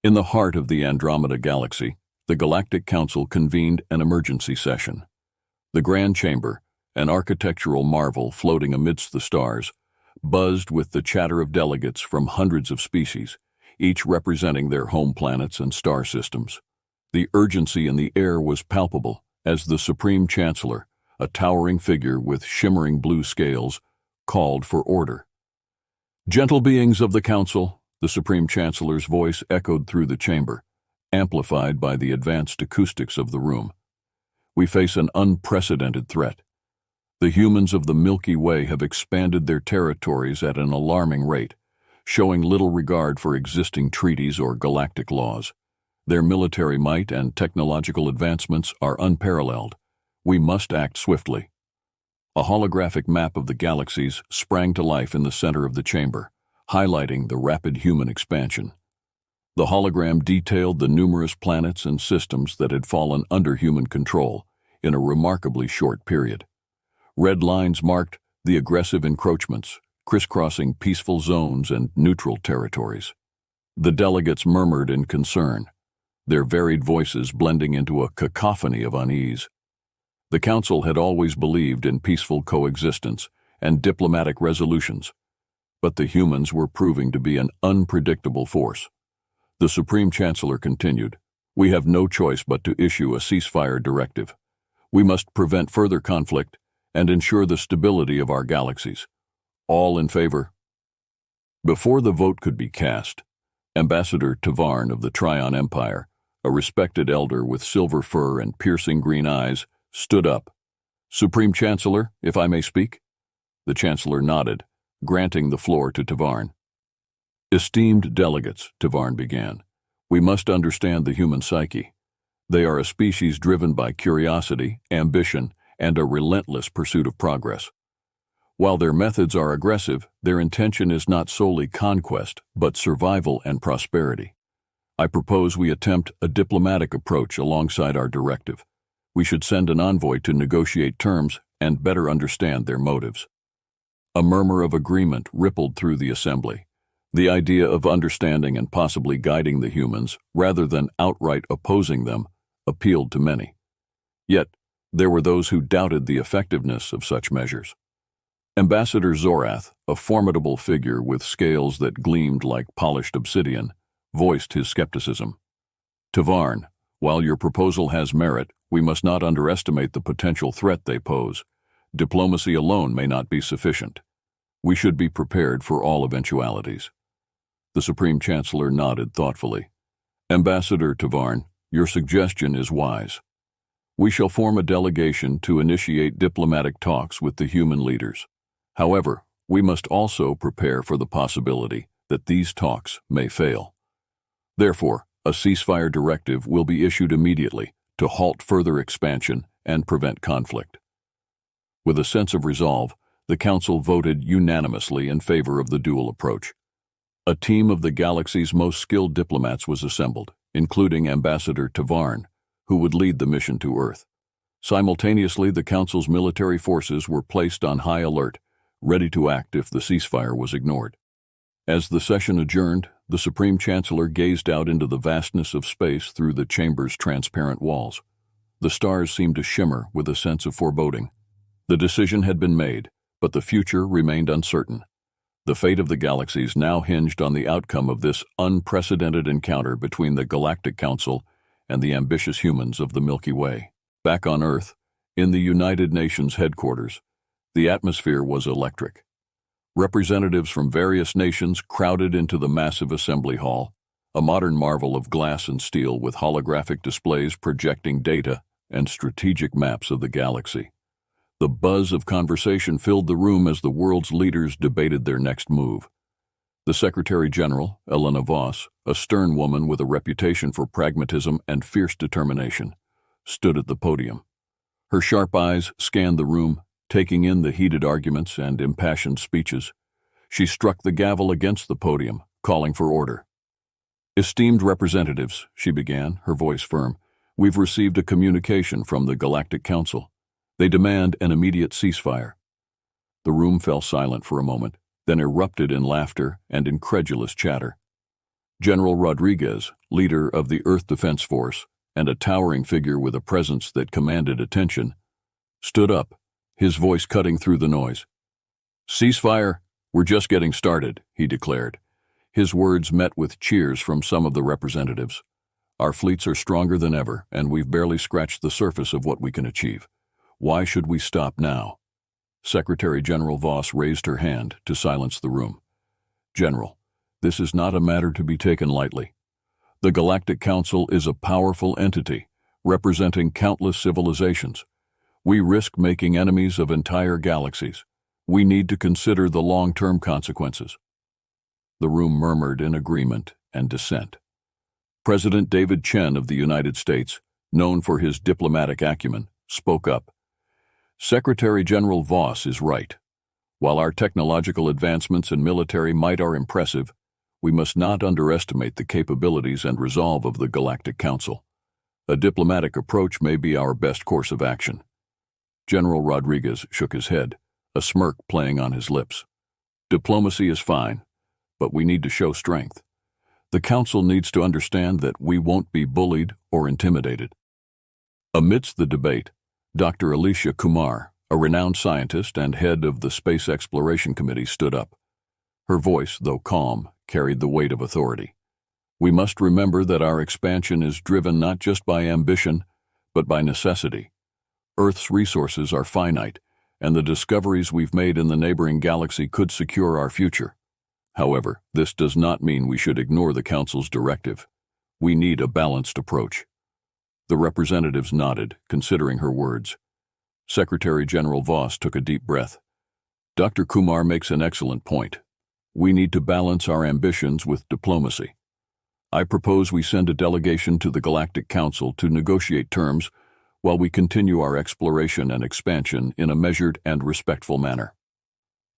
In the heart of the Andromeda Galaxy, the Galactic Council convened an emergency session. The Grand Chamber, an architectural marvel floating amidst the stars, buzzed with the chatter of delegates from hundreds of species, each representing their home planets and star systems. The urgency in the air was palpable as the Supreme Chancellor, a towering figure with shimmering blue scales, called for order. "Gentle beings of the Council," the Supreme Chancellor's voice echoed through the chamber, amplified by the advanced acoustics of the room. "We face an unprecedented threat. The humans of the Milky Way have expanded their territories at an alarming rate, showing little regard for existing treaties or galactic laws. Their military might and technological advancements are unparalleled. We must act swiftly." A holographic map of the galaxies sprang to life in the center of the chamber, highlighting the rapid human expansion. The hologram detailed the numerous planets and systems that had fallen under human control in a remarkably short period. Red lines marked the aggressive encroachments, crisscrossing peaceful zones and neutral territories. The delegates murmured in concern, their varied voices blending into a cacophony of unease. The Council had always believed in peaceful coexistence and diplomatic resolutions, but the humans were proving to be an unpredictable force. The Supreme Chancellor continued, "We have no choice but to issue a ceasefire directive. We must prevent further conflict and ensure the stability of our galaxies. All in favor?" Before the vote could be cast, Ambassador Tavarn of the Trion Empire, a respected elder with silver fur and piercing green eyes, stood up. "Supreme Chancellor, if I may speak?" The Chancellor nodded, granting the floor to Tavarn. "Esteemed delegates," Tavarn began, "we must understand the human psyche. They are a species driven by curiosity, ambition, and a relentless pursuit of progress. While their methods are aggressive, their intention is not solely conquest, but survival and prosperity. I propose we attempt a diplomatic approach alongside our directive. We should send an envoy to negotiate terms and better understand their motives." A murmur of agreement rippled through the assembly. The idea of understanding and possibly guiding the humans, rather than outright opposing them, appealed to many. Yet, there were those who doubted the effectiveness of such measures. Ambassador Zorath, a formidable figure with scales that gleamed like polished obsidian, voiced his skepticism. "Tavarn, while your proposal has merit, we must not underestimate the potential threat they pose. Diplomacy alone may not be sufficient. We should be prepared for all eventualities." The Supreme Chancellor nodded thoughtfully. "Ambassador Tavarn, your suggestion is wise. We shall form a delegation to initiate diplomatic talks with the human leaders. However, we must also prepare for the possibility that these talks may fail. Therefore, a ceasefire directive will be issued immediately to halt further expansion and prevent conflict." With a sense of resolve, the Council voted unanimously in favor of the dual approach. A team of the galaxy's most skilled diplomats was assembled, including Ambassador Tavarn, who would lead the mission to Earth. Simultaneously, the Council's military forces were placed on high alert, ready to act if the ceasefire was ignored. As the session adjourned, the Supreme Chancellor gazed out into the vastness of space through the chamber's transparent walls. The stars seemed to shimmer with a sense of foreboding. The decision had been made, but the future remained uncertain. The fate of the galaxies now hinged on the outcome of this unprecedented encounter between the Galactic Council and the ambitious humans of the Milky Way. Back on Earth, in the United Nations headquarters, the atmosphere was electric. Representatives from various nations crowded into the massive assembly hall, a modern marvel of glass and steel with holographic displays projecting data and strategic maps of the galaxy. The buzz of conversation filled the room as the world's leaders debated their next move. The Secretary-General, Elena Voss, a stern woman with a reputation for pragmatism and fierce determination, stood at the podium. Her sharp eyes scanned the room, taking in the heated arguments and impassioned speeches. She struck the gavel against the podium, calling for order. "Esteemed representatives," she began, her voice firm, "we've received a communication from the Galactic Council. They demand an immediate ceasefire." The room fell silent for a moment, then erupted in laughter and incredulous chatter. General Rodriguez, leader of the Earth Defense Force, and a towering figure with a presence that commanded attention, stood up, his voice cutting through the noise. "Ceasefire, we're just getting started," he declared. His words met with cheers from some of the representatives. "Our fleets are stronger than ever, and we've barely scratched the surface of what we can achieve. Why should we stop now?" Secretary General Voss raised her hand to silence the room. "General, this is not a matter to be taken lightly. The Galactic Council is a powerful entity, representing countless civilizations. We risk making enemies of entire galaxies. We need to consider the long-term consequences." The room murmured in agreement and dissent. President David Chen of the United States, known for his diplomatic acumen, spoke up. "Secretary General Voss is right. While our technological advancements and military might are impressive, we must not underestimate the capabilities and resolve of the Galactic Council. A diplomatic approach may be our best course of action." General Rodriguez shook his head, a smirk playing on his lips. "Diplomacy is fine, but we need to show strength. The Council needs to understand that we won't be bullied or intimidated." Amidst the debate, Dr. Alicia Kumar, a renowned scientist and head of the Space Exploration Committee, stood up. Her voice, though calm, carried the weight of authority. "We must remember that our expansion is driven not just by ambition, but by necessity. Earth's resources are finite, and the discoveries we've made in the neighboring galaxy could secure our future. However, this does not mean we should ignore the Council's directive. We need a balanced approach." The representatives nodded, considering her words. Secretary General Voss took a deep breath. "Dr. Kumar makes an excellent point. We need to balance our ambitions with diplomacy. I propose we send a delegation to the Galactic Council to negotiate terms while we continue our exploration and expansion in a measured and respectful manner."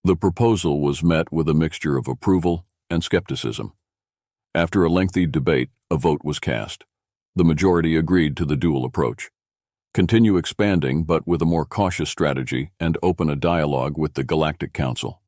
The proposal was met with a mixture of approval and skepticism. After a lengthy debate, a vote was cast. The majority agreed to the dual approach. Continue expanding, but with a more cautious strategy, and open a dialogue with the Galactic Council.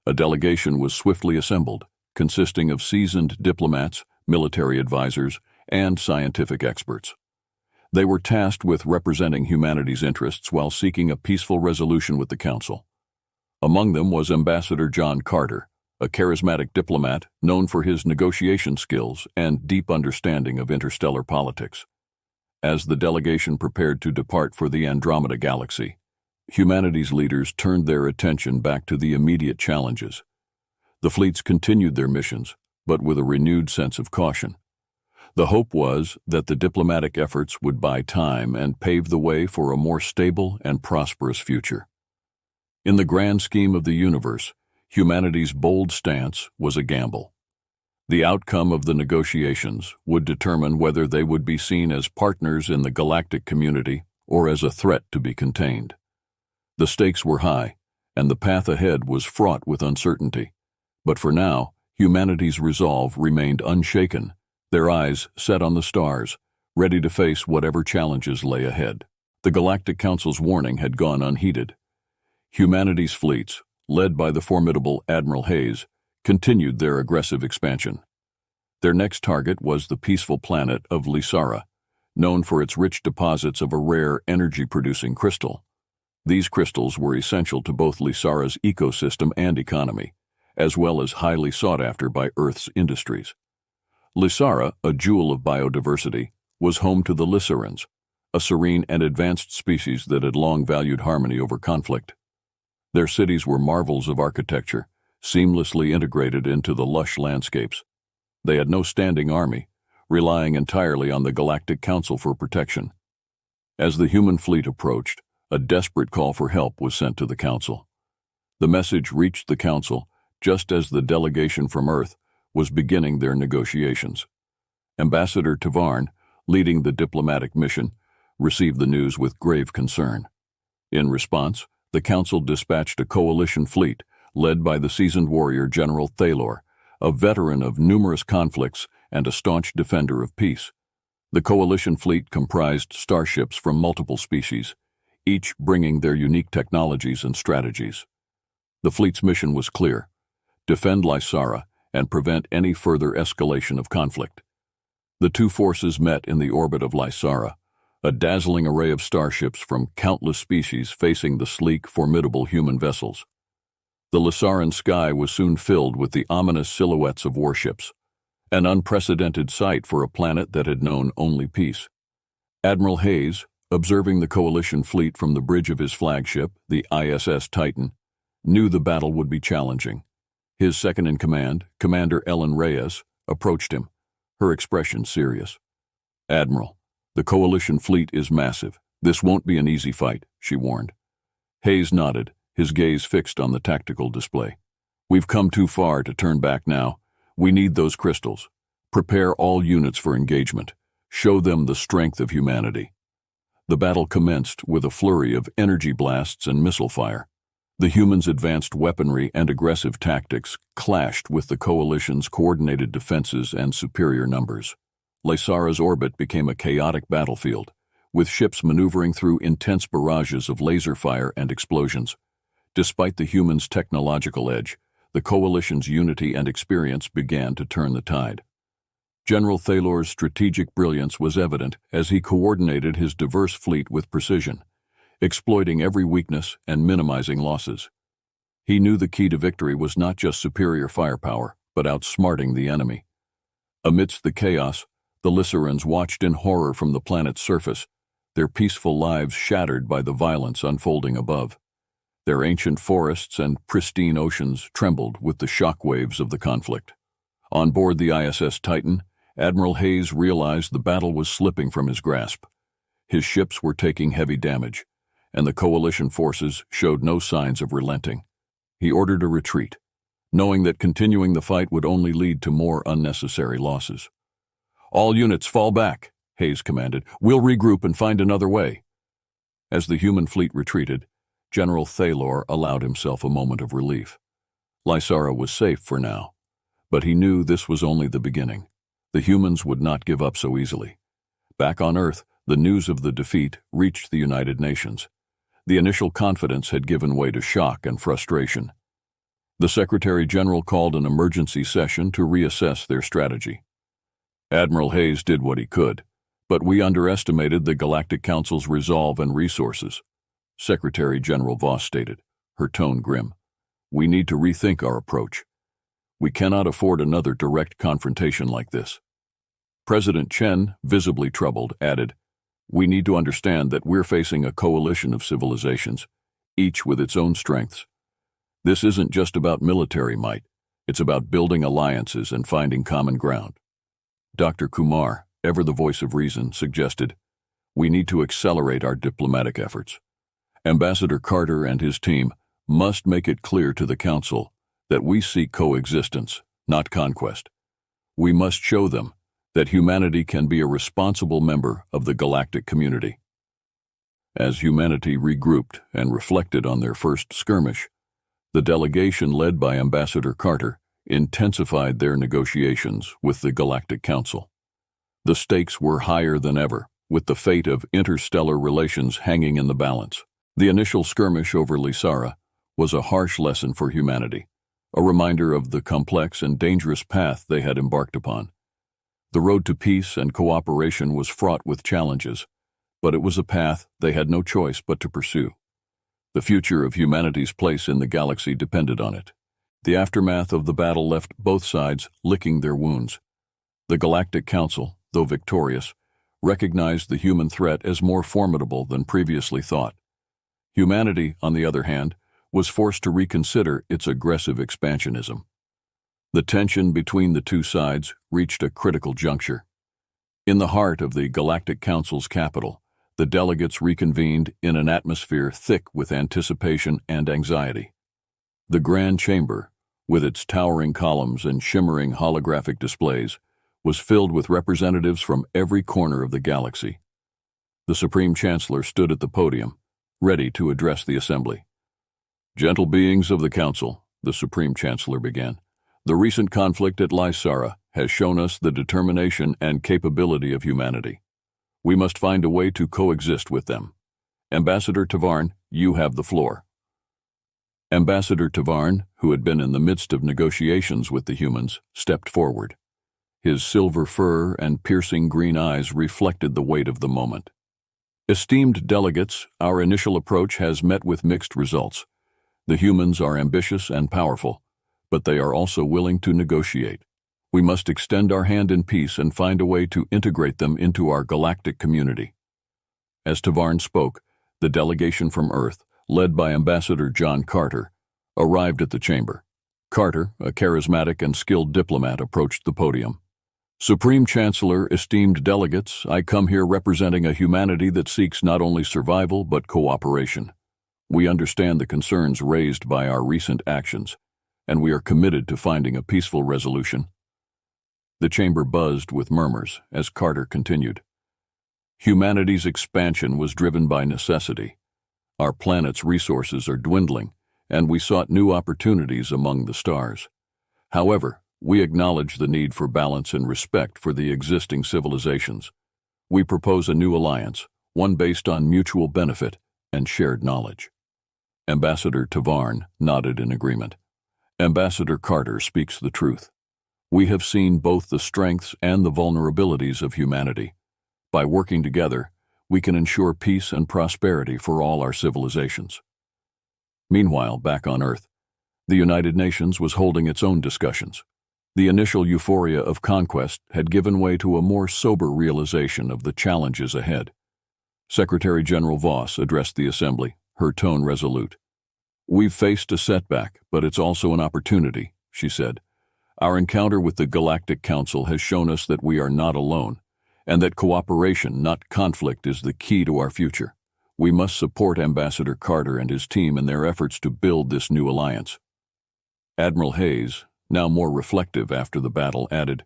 A delegation was swiftly assembled, consisting of seasoned diplomats, military advisors, and scientific experts. They were tasked with representing humanity's interests while seeking a peaceful resolution with the Council. Among them was Ambassador John Carter, a charismatic diplomat known for his negotiation skills and deep understanding of interstellar politics. As the delegation prepared to depart for the Andromeda Galaxy, humanity's leaders turned their attention back to the immediate challenges. The fleets continued their missions, but with a renewed sense of caution. The hope was that the diplomatic efforts would buy time and pave the way for a more stable and prosperous future. In the grand scheme of the universe, humanity's bold stance was a gamble. The outcome of the negotiations would determine whether they would be seen as partners in the galactic community or as a threat to be contained. The stakes were high, and the path ahead was fraught with uncertainty. But for now, humanity's resolve remained unshaken, their eyes set on the stars, ready to face whatever challenges lay ahead. The Galactic Council's warning had gone unheeded. Humanity's fleets, led by the formidable Admiral Hayes, continued their aggressive expansion. Their next target was the peaceful planet of Lisara, known for its rich deposits of a rare energy-producing crystal. These crystals were essential to both Lisara's ecosystem and economy, as well as highly sought after by Earth's industries. Lisara, a jewel of biodiversity, was home to the Lisarans, a serene and advanced species that had long valued harmony over conflict. Their cities were marvels of architecture, seamlessly integrated into the lush landscapes. They had no standing army, relying entirely on the Galactic Council for protection. As the human fleet approached, a desperate call for help was sent to the Council. The message reached the Council just as the delegation from Earth was beginning their negotiations. Ambassador Tavarn, leading the diplomatic mission, received the news with grave concern. In response, the Council dispatched a coalition fleet led by the seasoned warrior General Thalor, a veteran of numerous conflicts and a staunch defender of peace. The coalition fleet comprised starships from multiple species, each bringing their unique technologies and strategies. The fleet's mission was clear: defend Lisara and prevent any further escalation of conflict. The two forces met in the orbit of Lisara, a dazzling array of starships from countless species facing the sleek, formidable human vessels. The Lisaran sky was soon filled with the ominous silhouettes of warships, an unprecedented sight for a planet that had known only peace. Admiral Hayes, observing the coalition fleet from the bridge of his flagship, the ISS Titan, knew the battle would be challenging. His second-in-command, Commander Ellen Reyes, approached him, her expression serious. "Admiral, the coalition fleet is massive. This won't be an easy fight," she warned. Hayes nodded, his gaze fixed on the tactical display. "We've come too far to turn back now. We need those crystals. Prepare all units for engagement. Show them the strength of humanity." The battle commenced with a flurry of energy blasts and missile fire. The humans' advanced weaponry and aggressive tactics clashed with the coalition's coordinated defenses and superior numbers. Lisara's orbit became a chaotic battlefield, with ships maneuvering through intense barrages of laser fire and explosions. Despite the humans' technological edge, the coalition's unity and experience began to turn the tide. General Thalor's strategic brilliance was evident as he coordinated his diverse fleet with precision, exploiting every weakness and minimizing losses. He knew the key to victory was not just superior firepower, but outsmarting the enemy. Amidst the chaos, the Lisarans watched in horror from the planet's surface, their peaceful lives shattered by the violence unfolding above. Their ancient forests and pristine oceans trembled with the shockwaves of the conflict. On board the ISS Titan, Admiral Hayes realized the battle was slipping from his grasp. His ships were taking heavy damage, and the coalition forces showed no signs of relenting. He ordered a retreat, knowing that continuing the fight would only lead to more unnecessary losses. "All units fall back," Hayes commanded. "We'll regroup and find another way." As the human fleet retreated, General Thalor allowed himself a moment of relief. Lisara was safe for now, but he knew this was only the beginning. The humans would not give up so easily. Back on Earth, the news of the defeat reached the United Nations. The initial confidence had given way to shock and frustration. The Secretary General called an emergency session to reassess their strategy. "Admiral Hayes did what he could, but we underestimated the Galactic Council's resolve and resources," Secretary General Voss stated, her tone grim. "We need to rethink our approach. We cannot afford another direct confrontation like this." President Chen, visibly troubled, added, "We need to understand that we're facing a coalition of civilizations, each with its own strengths. This isn't just about military might, it's about building alliances and finding common ground." Dr. Kumar, ever the voice of reason, suggested, "We need to accelerate our diplomatic efforts. Ambassador Carter and his team must make it clear to the Council that we seek coexistence, not conquest. We must show them that humanity can be a responsible member of the galactic community." As humanity regrouped and reflected on their first skirmish, the delegation led by Ambassador Carter intensified their negotiations with the Galactic Council. The stakes were higher than ever, with the fate of interstellar relations hanging in the balance. The initial skirmish over Lisara was a harsh lesson for humanity, a reminder of the complex and dangerous path they had embarked upon. The road to peace and cooperation was fraught with challenges, but it was a path they had no choice but to pursue. The future of humanity's place in the galaxy depended on it. The aftermath of the battle left both sides licking their wounds. The Galactic Council, though victorious, recognized the human threat as more formidable than previously thought. Humanity, on the other hand, was forced to reconsider its aggressive expansionism. The tension between the two sides reached a critical juncture. In the heart of the Galactic Council's capital, the delegates reconvened in an atmosphere thick with anticipation and anxiety. The Grand Chamber, with its towering columns and shimmering holographic displays, was filled with representatives from every corner of the galaxy. The Supreme Chancellor stood at the podium, ready to address the assembly. "Gentle beings of the Council," the Supreme Chancellor began, "the recent conflict at Lisara has shown us the determination and capability of humanity. We must find a way to coexist with them. Ambassador Tavarn, you have the floor." Ambassador Tavarn, who had been in the midst of negotiations with the humans, stepped forward. His silver fur and piercing green eyes reflected the weight of the moment. Esteemed delegates, our initial approach has met with mixed results. The humans are ambitious and powerful, but they are also willing to negotiate. We must extend our hand in peace and find a way to integrate them into our galactic community. As Tavarn spoke, the delegation from Earth, led by Ambassador John Carter, arrived at the chamber. Carter, a charismatic and skilled diplomat, approached the podium. Supreme Chancellor, esteemed delegates, I come here representing a humanity that seeks not only survival but cooperation. We understand the concerns raised by our recent actions, and we are committed to finding a peaceful resolution. The chamber buzzed with murmurs as Carter continued. Humanity's expansion was driven by necessity. Our planet's resources are dwindling, and we sought new opportunities among the stars. However, we acknowledge the need for balance and respect for the existing civilizations. We propose a new alliance, one based on mutual benefit and shared knowledge. Ambassador Tavarn nodded in agreement. Ambassador Carter speaks the truth. We have seen both the strengths and the vulnerabilities of humanity. By working together, we can ensure peace and prosperity for all our civilizations. Meanwhile, back on Earth, the United Nations was holding its own discussions. The initial euphoria of conquest had given way to a more sober realization of the challenges ahead. Secretary General Voss addressed the Assembly, her tone resolute. We've faced a setback, but it's also an opportunity, she said. Our encounter with the Galactic Council has shown us that we are not alone, and that cooperation, not conflict, is the key to our future. We must support Ambassador Carter and his team in their efforts to build this new alliance. Admiral Hayes, now more reflective after the battle, added,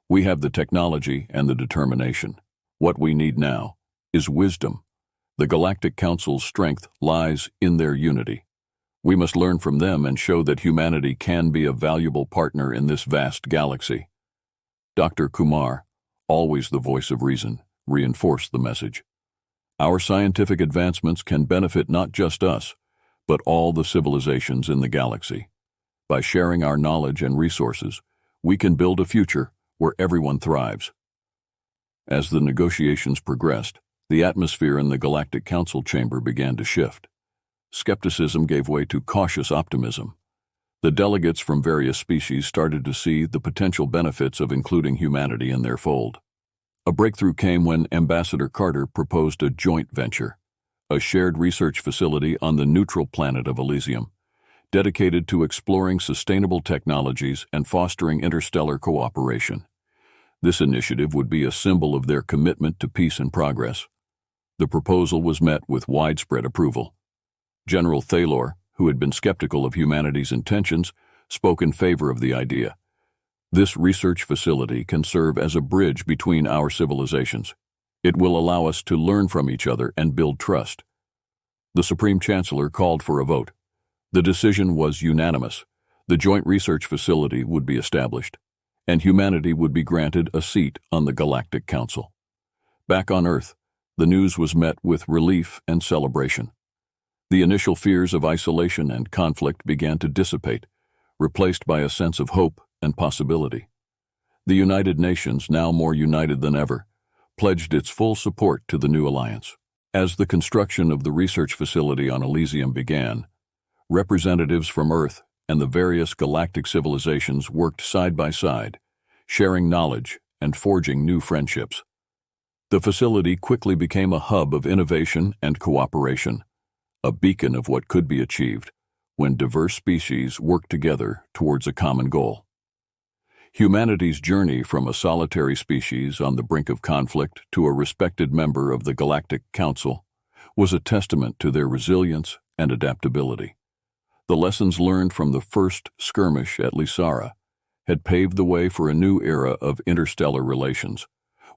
We have the technology and the determination. What we need now is wisdom. The Galactic Council's strength lies in their unity. We must learn from them and show that humanity can be a valuable partner in this vast galaxy. Dr. Kumar, always the voice of reason, reinforced the message. Our scientific advancements can benefit not just us, but all the civilizations in the galaxy. By sharing our knowledge and resources, we can build a future where everyone thrives. As the negotiations progressed, the atmosphere in the Galactic Council chamber began to shift. Skepticism gave way to cautious optimism. The delegates from various species started to see the potential benefits of including humanity in their fold. A breakthrough came when Ambassador Carter proposed a joint venture, a shared research facility on the neutral planet of Elysium, dedicated to exploring sustainable technologies and fostering interstellar cooperation. This initiative would be a symbol of their commitment to peace and progress. The proposal was met with widespread approval. General Thalor, who had been skeptical of humanity's intentions, spoke in favor of the idea. This research facility can serve as a bridge between our civilizations. It will allow us to learn from each other and build trust. The Supreme Chancellor called for a vote. The decision was unanimous. The joint research facility would be established, and humanity would be granted a seat on the Galactic Council. Back on Earth, the news was met with relief and celebration. The initial fears of isolation and conflict began to dissipate, replaced by a sense of hope and possibility. The United Nations, now more united than ever, pledged its full support to the new alliance. As the construction of the research facility on Elysium began, representatives from Earth and the various galactic civilizations worked side by side, sharing knowledge and forging new friendships. The facility quickly became a hub of innovation and cooperation, a beacon of what could be achieved when diverse species work together towards a common goal. Humanity's journey from a solitary species on the brink of conflict to a respected member of the Galactic Council was a testament to their resilience and adaptability. The lessons learned from the first skirmish at Lisara had paved the way for a new era of interstellar relations,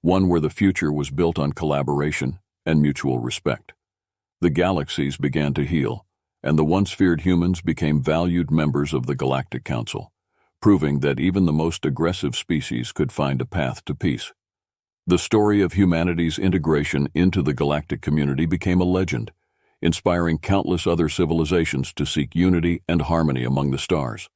one where the future was built on collaboration and mutual respect. The galaxies began to heal, and the once feared humans became valued members of the Galactic Council, proving that even the most aggressive species could find a path to peace. The story of humanity's integration into the galactic community became a legend, inspiring countless other civilizations to seek unity and harmony among the stars.